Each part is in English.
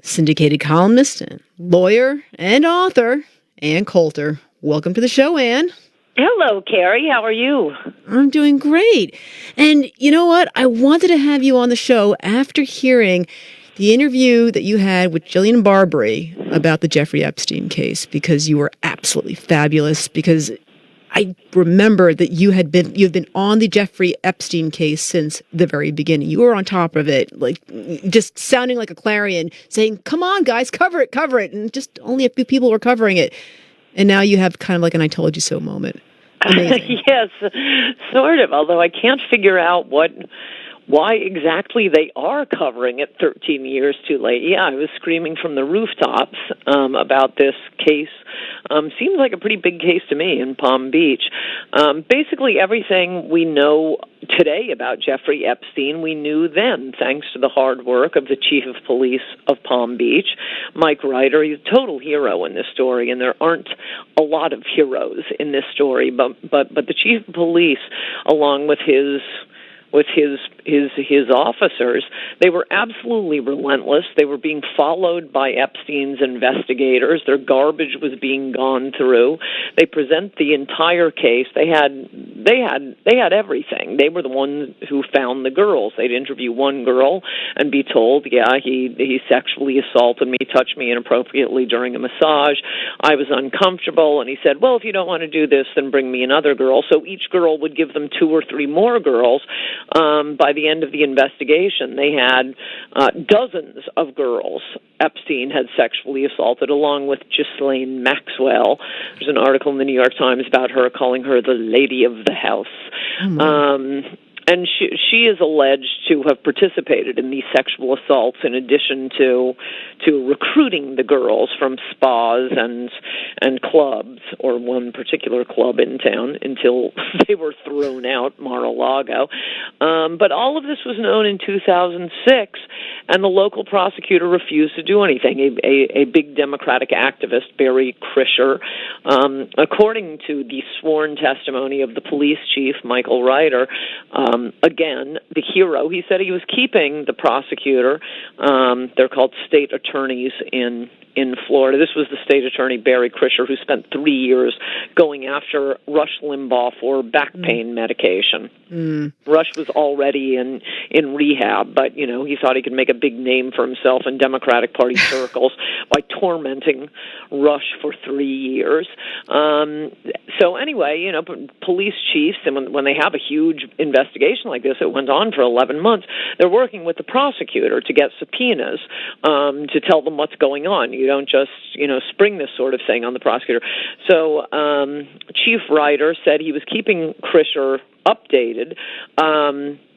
syndicated columnist, and lawyer, and author, Ann Coulter. Welcome to the show, Ann. Hello, Carrie. How are you? I'm doing great. And you know what? I wanted to have you on the show after hearing the interview that you had with Jillian Barberie about the Jeffrey Epstein case, because you were absolutely fabulous. Because I remember that you've been on the Jeffrey Epstein case since the very beginning. You were on top of it, like just sounding like a clarion, saying, "Come on, guys, cover it," and just only a few people were covering it. And now you have kind of like an "I told you so" moment. Amazing. Yes, sort of. Although I can't figure out why exactly they are covering it 13 years too late. Yeah, I was screaming from the rooftops about this case. Seems like a pretty big case to me in Palm Beach. Basically, everything we know today about Jeffrey Epstein, we knew then, thanks to the hard work of the chief of police of Palm Beach, Mike Ryder. He's a total hero in this story, and there aren't a lot of heroes in this story, but the chief of police, along with his officers, they were absolutely relentless. They were being followed by Epstein's investigators. Their garbage was being gone through. They present the entire case. They had everything. They were the ones who found the girls. They'd interview one girl and be told, "Yeah, he sexually assaulted me, touched me inappropriately during a massage. I was uncomfortable." And he said, "Well, if you don't want to do this, then bring me another girl." So each girl would give them 2 or 3 more girls. By the end of the investigation, they had dozens of girls Epstein had sexually assaulted, along with Ghislaine Maxwell. There's an article in the New York Times about her, calling her the lady of the house. And she is alleged to have participated in these sexual assaults in addition to recruiting the girls from spas and clubs, or one particular club in town, until they were thrown out, Mar-a-Lago. But all of this was known in 2006, and the local prosecutor refused to do anything. A big Democratic activist, Barry Krischer, according to the sworn testimony of the police chief, Michael Ryder, again, the hero, he said he was keeping the prosecutor. They're called state attorneys in Florida. This was the state attorney, Barry Krischer, who spent 3 years going after Rush Limbaugh for back pain medication. Rush was already in rehab, but, he thought he could make a big name for himself in Democratic Party circles by tormenting Rush for 3 years. So anyway, police chiefs, and when they have a huge investigation like this, it went on for 11 months, they're working with the prosecutor to get subpoenas to tell them what's going on. You don't just, spring this sort of thing on the prosecutor. So Chief Ryder said he was keeping Krischer updated,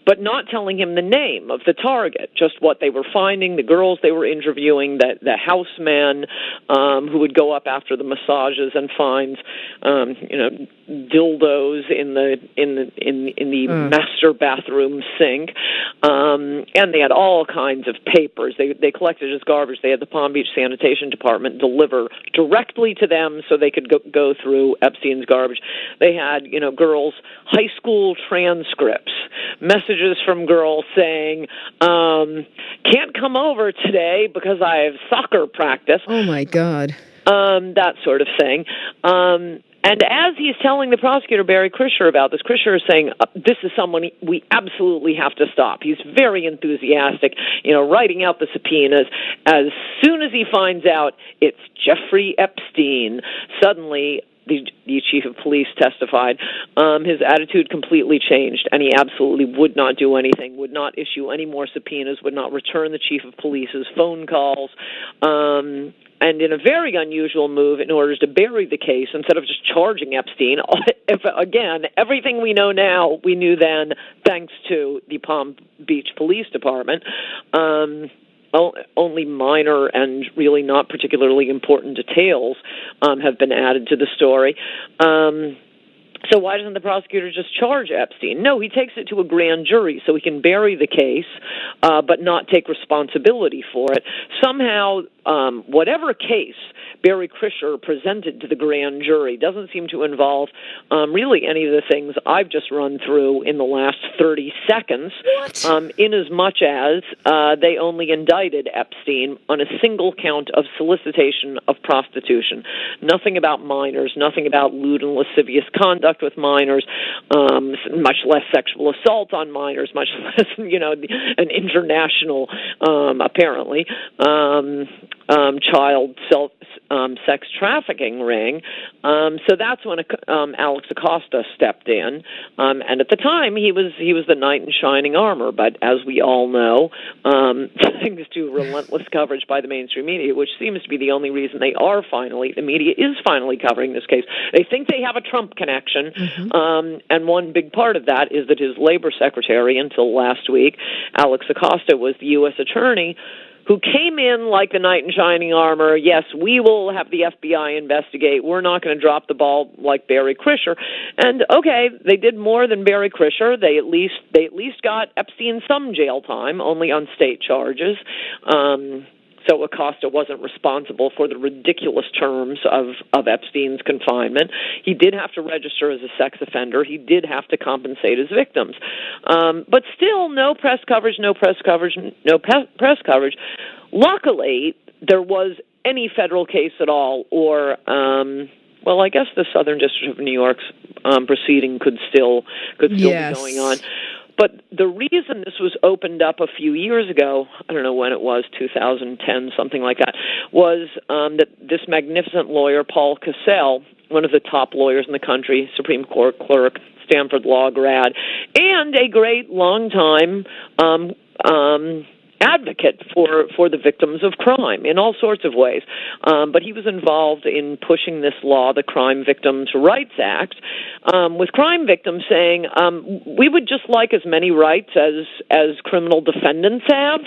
but not telling him the name of the target, just what they were finding, the girls they were interviewing, the housemen who would go up after the massages and find, dildos in the master bathroom sink, and they had all kinds of papers. They collected as garbage. They had the Palm Beach Sanitation Department deliver directly to them so they could go through Epstein's garbage. They had, girls' high school transcripts, messages from girls saying, "Can't come over today because I have soccer practice." Oh my God. That sort of thing. And as he's telling the prosecutor, Barry Krischer, about this, Krischer is saying, "This is someone we absolutely have to stop." He's very enthusiastic, writing out the subpoenas. As soon as he finds out it's Jeffrey Epstein, suddenly the chief of police testified, his attitude completely changed, and he absolutely would not do anything, would not issue any more subpoenas, would not return the chief of police's phone calls. And in a very unusual move, in order to bury the case, instead of just charging Epstein, again, everything we know now, we knew then, thanks to the Palm Beach Police Department. Only minor and really not particularly important details have been added to the story. So why doesn't the prosecutor just charge Epstein? No, he takes it to a grand jury so he can bury the case, but not take responsibility for it. Somehow, whatever case Barry Krischer presented to the grand jury doesn't seem to involve really any of the things I've just run through in the last 30 seconds, in as much as they only indicted Epstein on a single count of solicitation of prostitution. Nothing about minors, nothing about lewd and lascivious conduct with minors, much less sexual assault on minors, much less, an international, apparently, child sex trafficking ring. So that's when Alex Acosta stepped in, and at the time he was the knight in shining armor. But as we all know, thanks to relentless coverage by the mainstream media, which seems to be the only reason the media is finally covering this case. They think they have a Trump connection, and one big part of that is that his labor secretary, until last week, Alex Acosta, was the U.S. attorney who came in like the knight in shining armor. Yes, we will have the FBI investigate. We're not going to drop the ball like Barry Krischer. And okay, they did more than Barry Krischer. They at least got Epstein some jail time, only on state charges. So Acosta wasn't responsible for the ridiculous terms of Epstein's confinement. He did have to register as a sex offender. He did have to compensate his victims. But still, no press coverage. Luckily, there was any federal case at all, or, I guess the Southern District of New York's proceeding could still be going on. But the reason this was opened up a few years ago, I don't know when it was, 2010, something like that, was that this magnificent lawyer, Paul Cassells, one of the top lawyers in the country, Supreme Court clerk, Stanford Law grad, and a great long-time advocate for the victims of crime in all sorts of ways. But he was involved in pushing this law, the Crime Victims' Rights Act, with crime victims saying, we would just like as many rights as criminal defendants have.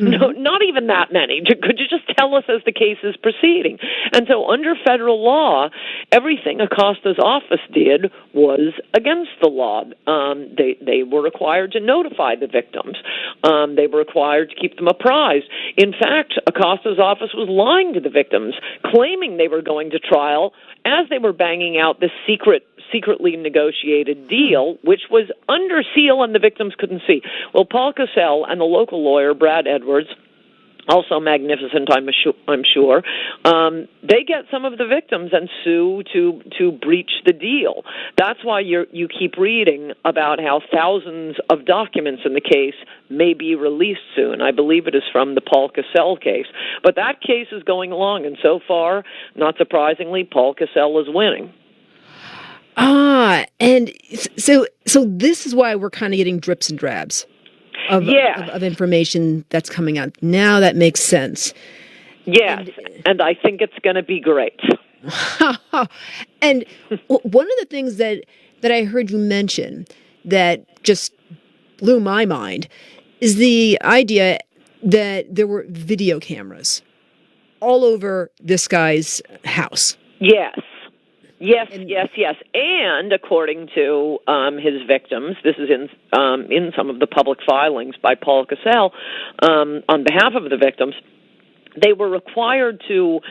No, not even that many. Could you just tell us as the case is proceeding? And so under federal law, everything Acosta's office did was against the law. They were required to notify the victims. They were required to keep them apprised. In fact, Acosta's office was lying to the victims, claiming they were going to trial as they were banging out this secretly negotiated deal, which was under seal and the victims couldn't see. Well, Paul Cassells and the local lawyer, Brad Edwards, also magnificent, I'm sure, they get some of the victims and sue to breach the deal. That's why you keep reading about how thousands of documents in the case may be released soon. I believe it is from the Paul Cassells case. But that case is going along, and so far, not surprisingly, Paul Cassells is winning. And so this is why we're kind of getting drips and drabs of information that's coming out. Now that makes sense. Yes, and I think it's going to be great. And one of the things that I heard you mention that just blew my mind is the idea that there were video cameras all over this guy's house. Yes. And according to his victims, this is in some of the public filings by Paul Cassells on behalf of the victims, they were required to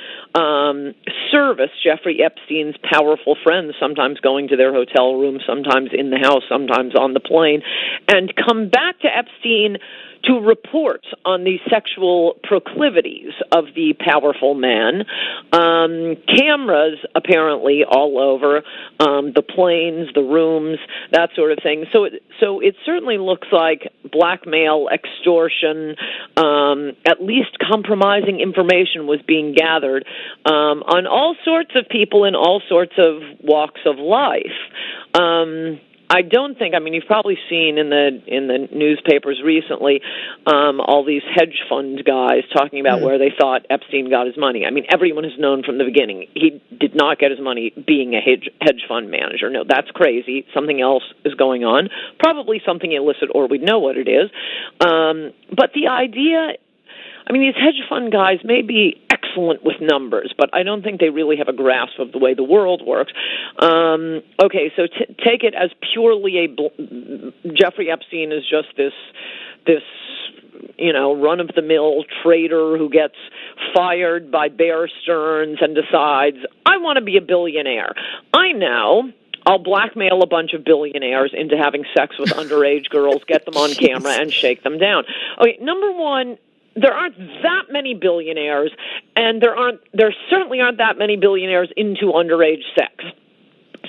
service Jeffrey Epstein's powerful friends, sometimes going to their hotel room, sometimes in the house, sometimes on the plane, and come back to Epstein to report on the sexual proclivities of the powerful man. Cameras, apparently, all over the planes, the rooms, that sort of thing. So it certainly looks like blackmail, extortion, at least compromising information was being gathered on all sorts of people in all sorts of walks of life. I don't think, you've probably seen in the newspapers recently all these hedge fund guys talking about where they thought Epstein got his money. Everyone has known from the beginning he did not get his money being a hedge fund manager. No, that's crazy. Something else is going on, probably something illicit, or we'd know what it is. But the idea, these hedge fund guys may be excellent with numbers, but I don't think they really have a grasp of the way the world works. Okay, so take it as purely Jeffrey Epstein is just this run-of-the-mill trader who gets fired by Bear Stearns and decides, I want to be a billionaire. I know. I'll blackmail a bunch of billionaires into having sex with underage girls, get them on camera, and shake them down. Okay, number one, there aren't that many billionaires, and there certainly aren't that many billionaires into underage sex.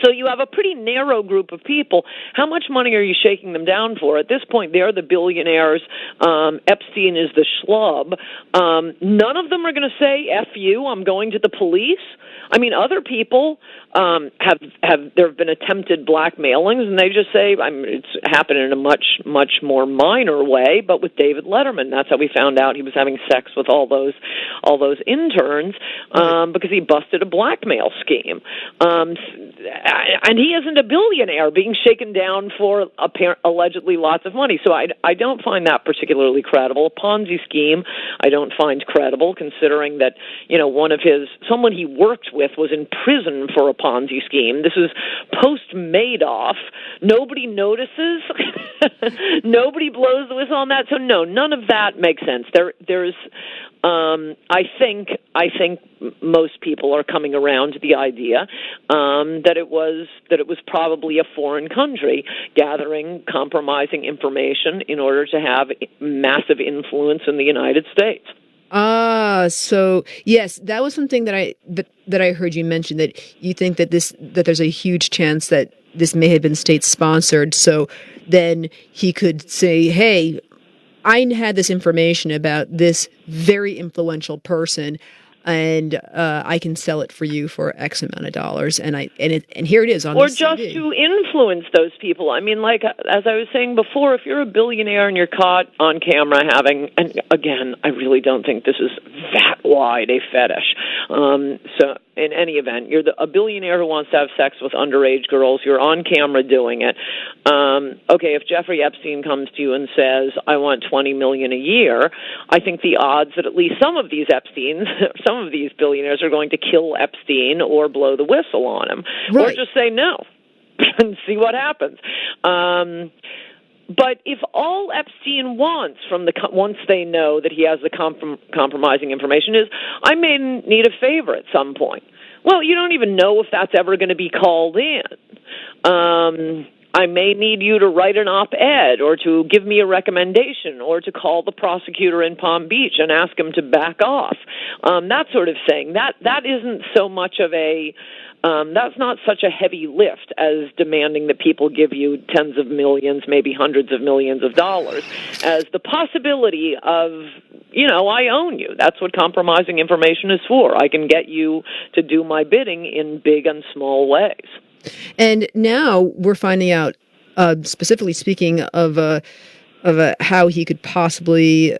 So you have a pretty narrow group of people. How much money are you shaking them down for? At this point, they're the billionaires. Epstein is the schlub. None of them are going to say, F you, I'm going to the police. I mean, other people there have been attempted blackmailings, and they just say, it's happened in a much more minor way. But with David Letterman, that's how we found out he was having sex with all those interns because he busted a blackmail scheme. And he isn't a billionaire being shaken down for allegedly lots of money. So I don't find that particularly credible. A Ponzi scheme I don't find credible, considering that someone he worked with was in prison for a Ponzi scheme. This is post-Madoff. Nobody notices. Nobody blows the whistle on that. So no, none of that makes sense. There's I think most people are coming around to the idea that it was probably a foreign country gathering compromising information in order to have massive influence in the United States. So yes, that was something that I heard you mention, that you think that there's a huge chance that this may have been state sponsored. So then he could say, hey, I had this information about this very influential person, and I can sell it for you for X amount of dollars, and here it is on. Or just CD. To influence those people. I mean, like as I was saying before, if you're a billionaire and you're caught on camera having, and again, I really don't think this is that wide a fetish. So in any event, you're a billionaire who wants to have sex with underage girls. You're on camera doing it. Okay, if Jeffrey Epstein comes to you and says, I want $20 million a year, I think the odds that at least some of these Epsteins, some of these billionaires are going to kill Epstein or blow the whistle on him, right, or just say no and see what happens. But if all Epstein wants once they know that he has the compromising information is, I may need a favor at some point. Well, you don't even know if that's ever going to be called in. I may need you to write an op-ed or to give me a recommendation or to call the prosecutor in Palm Beach and ask him to back off. That sort of thing. That isn't so much of a... that's not such a heavy lift as demanding that people give you tens of millions, maybe hundreds of millions of dollars, as the possibility of, I own you. That's what compromising information is for. I can get you to do my bidding in big and small ways. And now we're finding out, specifically speaking of how he could possibly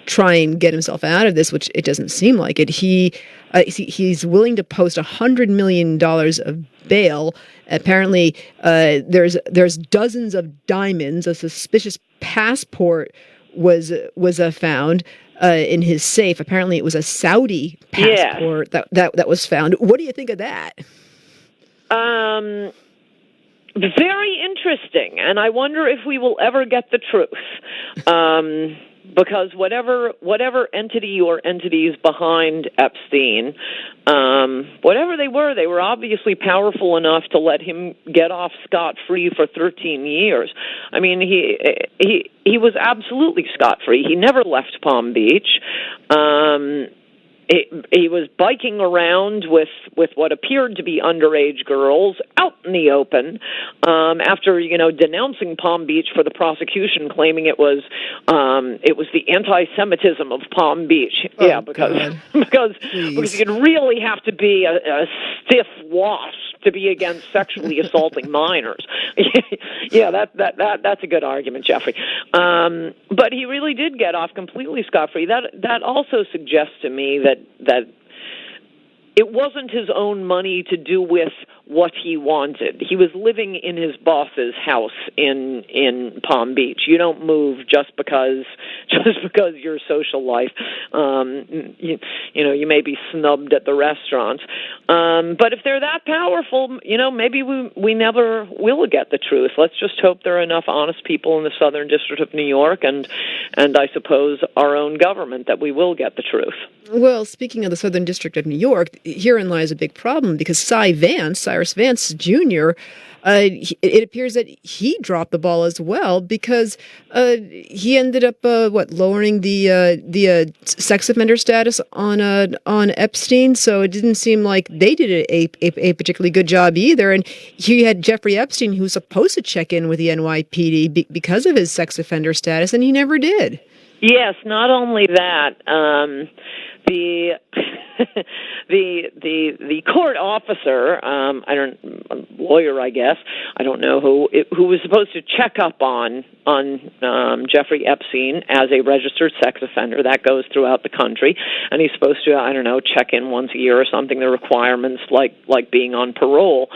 try and get himself out of this, which it doesn't seem like it. He's willing to post $100 million of bail. Apparently, there's dozens of diamonds. A suspicious passport was found in his safe. Apparently, it was a Saudi passport that was found. What do you think of that? Very interesting, and I wonder if we will ever get the truth. Because whatever entity or entities behind Epstein, whatever they were obviously powerful enough to let him get off scot-free for 13 years. I mean, he was absolutely scot-free. He never left Palm Beach. He was biking around with what appeared to be underage girls out in the open after denouncing Palm Beach for the prosecution, claiming it was the anti-Semitism of Palm Beach. Oh, yeah, because you'd really have to be a stiff wasp to be against sexually assaulting minors. Yeah, that's a good argument, Jeffrey. But he really did get off completely scot-free. That also suggests to me that it wasn't his own money to do with what he wanted. He was living in his boss's house in Palm Beach. You don't move just because your social life, you may be snubbed at the restaurants. But if they're that powerful, maybe we never will get the truth. Let's just hope there are enough honest people in the Southern District of New York and I suppose our own government that we will get the truth. Well, speaking of the Southern District of New York, herein lies a big problem because Cyrus Vance Jr., it appears that he dropped the ball as well because he ended up lowering the sex offender status on Epstein. So it didn't seem like they did a particularly good job either. And he had Jeffrey Epstein, who was supposed to check in with the NYPD because of his sex offender status, and he never did. Yes, not only that, the court officer, lawyer, I guess, I don't know who was supposed to check up on Jeffrey Epstein as a registered sex offender. That goes throughout the country, and he's supposed to, check in once a year or something. The requirements like being on parole.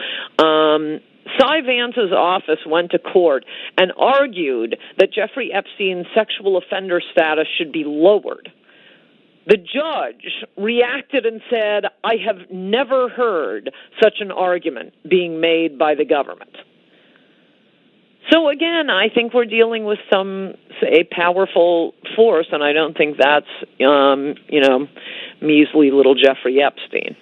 Cy Vance's office went to court and argued that Jeffrey Epstein's sexual offender status should be lowered. The judge reacted and said, "I have never heard such an argument being made by the government." So again, I think we're dealing with a powerful force, and I don't think that's, measly little Jeffrey Epstein.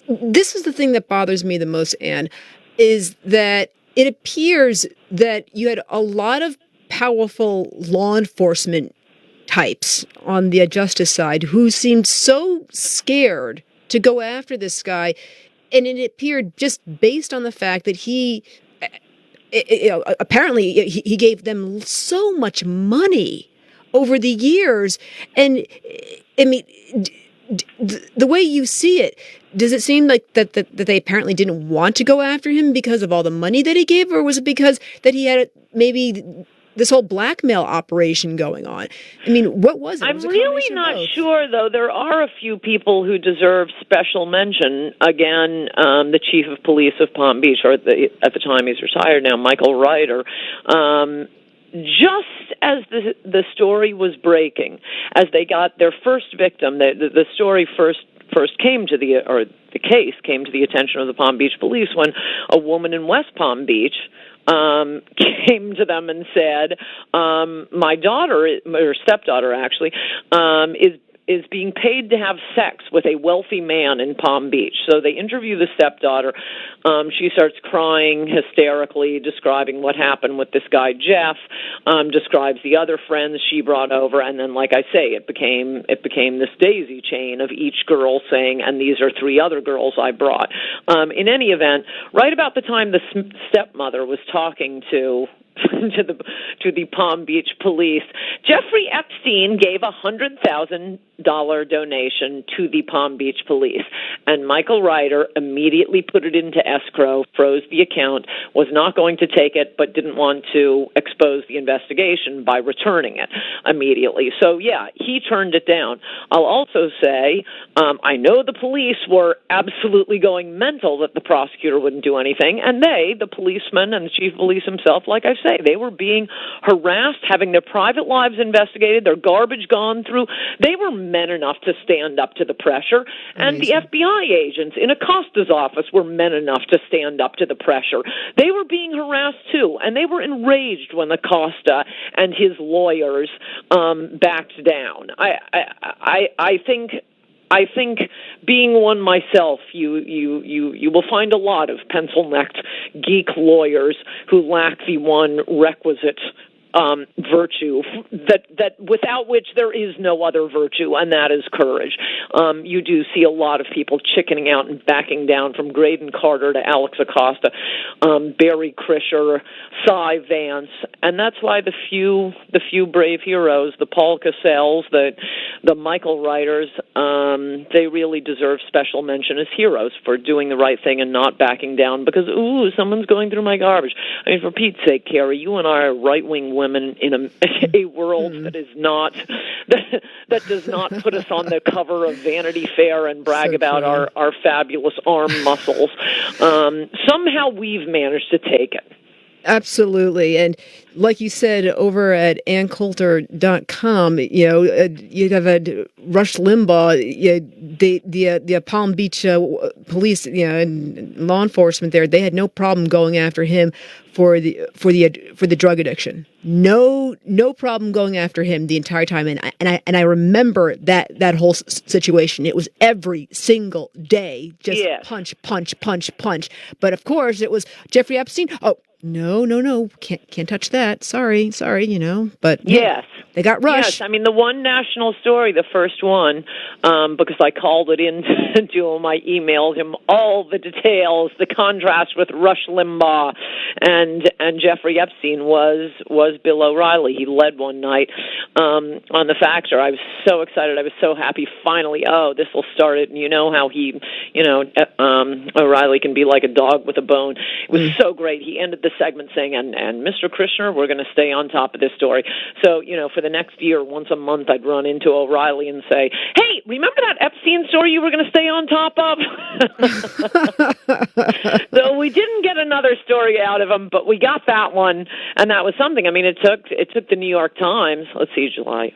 This is the thing that bothers me the most, Anne, is that it appears that you had a lot of powerful law enforcement types on the justice side who seemed so scared to go after this guy. And it appeared just based on the fact that apparently he gave them so much money over the years. And I mean, the way you see it, does it seem like that they apparently didn't want to go after him because of all the money that he gave, or was it because that he had maybe this whole blackmail operation going on? I mean, what was it? I'm really not sure, though. There are a few people who deserve special mention. Again, the chief of police of Palm Beach, or at the time he's retired now, Michael Ryder. Just as the story was breaking, as they got their first victim, the story first came to the case came to the attention of the Palm Beach police when a woman in West Palm Beach came to them and said, "My daughter, or stepdaughter actually, is being paid to have sex with a wealthy man in Palm Beach." So they interview the stepdaughter. She starts crying hysterically, describing what happened with this guy Jeff, describes the other friends she brought over, and then, like I say, it became this daisy chain of each girl saying, "And these are 3 other girls I brought." In any event, right about the time the stepmother was talking to the Palm Beach police, Jeffrey Epstein gave a $100,000 donation to the Palm Beach police, and Michael Ryder immediately put it into escrow, froze the account, was not going to take it, but didn't want to expose the investigation by returning it immediately. So yeah, he turned it down. I'll also say, I know the police were absolutely going mental that the prosecutor wouldn't do anything, and the policeman and the chief of police himself, like I say, they were being harassed, having their private lives investigated, their garbage gone through. They were men enough to stand up to the pressure, and the FBI agents in Acosta's office were men enough to stand up to the pressure. They were being harassed too, and they were enraged when Acosta and his lawyers backed down. I think being one myself, you will find a lot of pencil-necked geek lawyers who lack the one requisite virtue that without which there is no other virtue, and that is courage. You do see a lot of people chickening out and backing down, from Graydon Carter to Alex Acosta, Barry Krischer, Cy Vance, and that's why the few brave heroes, the Paul Cassells, the Michael Ryders, they really deserve special mention as heroes for doing the right thing and not backing down because, someone's going through my garbage. I mean, for Pete's sake, Carrie, you and I are right-wing women in a world that is not, that does not put us on the cover of Vanity Fair and brag about our fabulous arm muscles. Somehow we've managed to take it. Absolutely. And like you said, over at AnnCoulter.com, you have Rush Limbaugh, the Palm Beach police, and law enforcement there, they had no problem going after him for the drug addiction. No problem going after him the entire time. And I remember that whole situation. It was every single day, just punch, punch, punch, punch. But of course, it was Jeffrey Epstein. Oh, no, can't touch that. Sorry, but yes, they got Rush. Yes, I mean the one national story, the first one, because I called it in to him, I emailed him all the details, the contrast with Rush Limbaugh and Jeffrey Epstein was Bill O'Reilly. He led one night on the Factor. I was so excited. I was so happy. Finally, this will start it. And you know how he, O'Reilly can be like a dog with a bone. It was so great. He ended the segment saying, and Mr. Krischer, we're going to stay on top of this story. So, for the next year, once a month, I'd run into O'Reilly and say, hey, remember that Epstein story you were going to stay on top of? So we didn't get another story out of him, but we got that one, and that was something. I mean, it took the New York Times, let's see, July,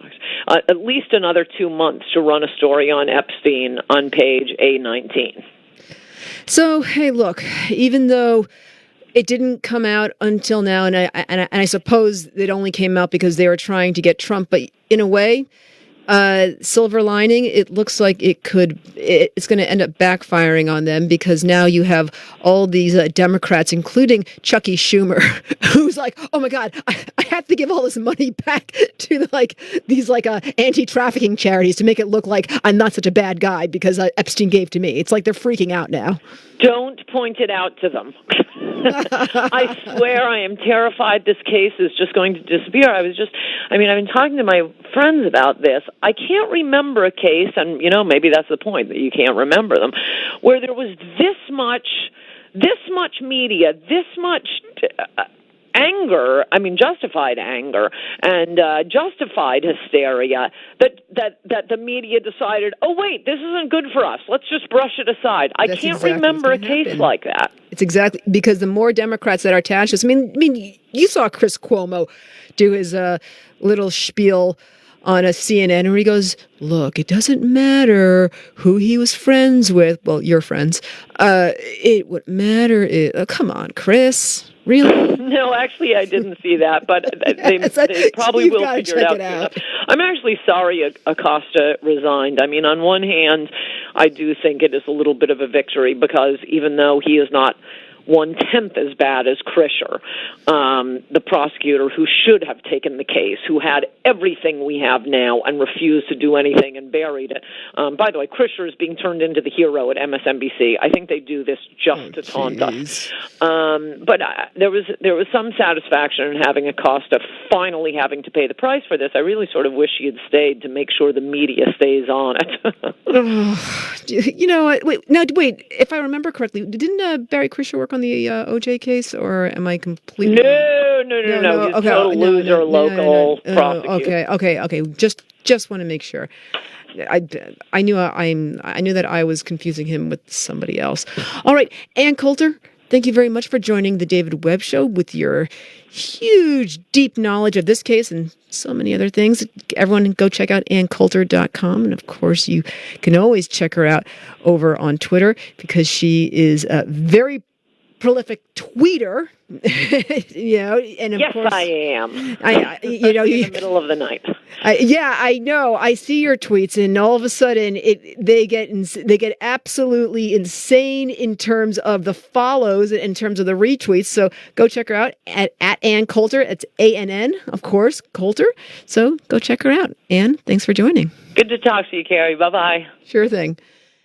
at least another 2 months to run a story on Epstein on page A19. So, hey, look, even though it didn't come out until now, and I suppose it only came out because they were trying to get Trump. But in a way, silver lining, it looks like it's going to end up backfiring on them because now you have all these Democrats, including Chucky Schumer, who's like, oh my God, I have to give all this money back to these anti-trafficking charities to make it look like I'm not such a bad guy because Epstein gave to me. It's like they're freaking out now. Don't point it out to them. I swear I am terrified this case is just going to disappear. I've been talking to my friends about this. I can't remember a case, and, maybe that's the point, that you can't remember them, where there was this much media, this much anger, justified anger and justified hysteria that the media decided, oh, wait, this isn't good for us. Let's just brush it aside. I can't remember a case like that. It's exactly because the more Democrats that are attached to this, I mean, you saw Chris Cuomo do his little spiel on a CNN where he goes, look, it doesn't matter who he was friends with. Well, your friends. What matter is, come on, Chris. Really? No, actually, I didn't see that, but they probably will figure it out. I'm actually sorry Acosta resigned. I mean, on one hand, I do think it is a little bit of a victory because even though he is not 1/10 as bad as Krischer, the prosecutor who should have taken the case, who had everything we have now and refused to do anything and buried it. By the way, Krischer is being turned into the hero at MSNBC. I think they do this just to taunt us. But there was some satisfaction in having Acosta finally having to pay the price for this. I really sort of wish he had stayed to make sure the media stays on it. Wait, if I remember correctly, didn't Barry Krischer work on the OJ case, or am I completely... No. He's a total loser, local prosecutor. Okay. Just want to make sure. I knew that I was confusing him with somebody else. All right, Ann Coulter, thank you very much for joining the David Webb Show with your huge, deep knowledge of this case and so many other things. Everyone go check out AnnCoulter.com. And of course, you can always check her out over on Twitter because she is a very prolific tweeter, and of course I am. In the middle of the night. I know. I see your tweets, and all of a sudden, they get absolutely insane in terms of the follows, in terms of the retweets. So go check her out at Ann Coulter. It's ANN, of course, Coulter. So go check her out. Ann, thanks for joining. Good to talk to you, Carrie. Bye-bye. Sure thing.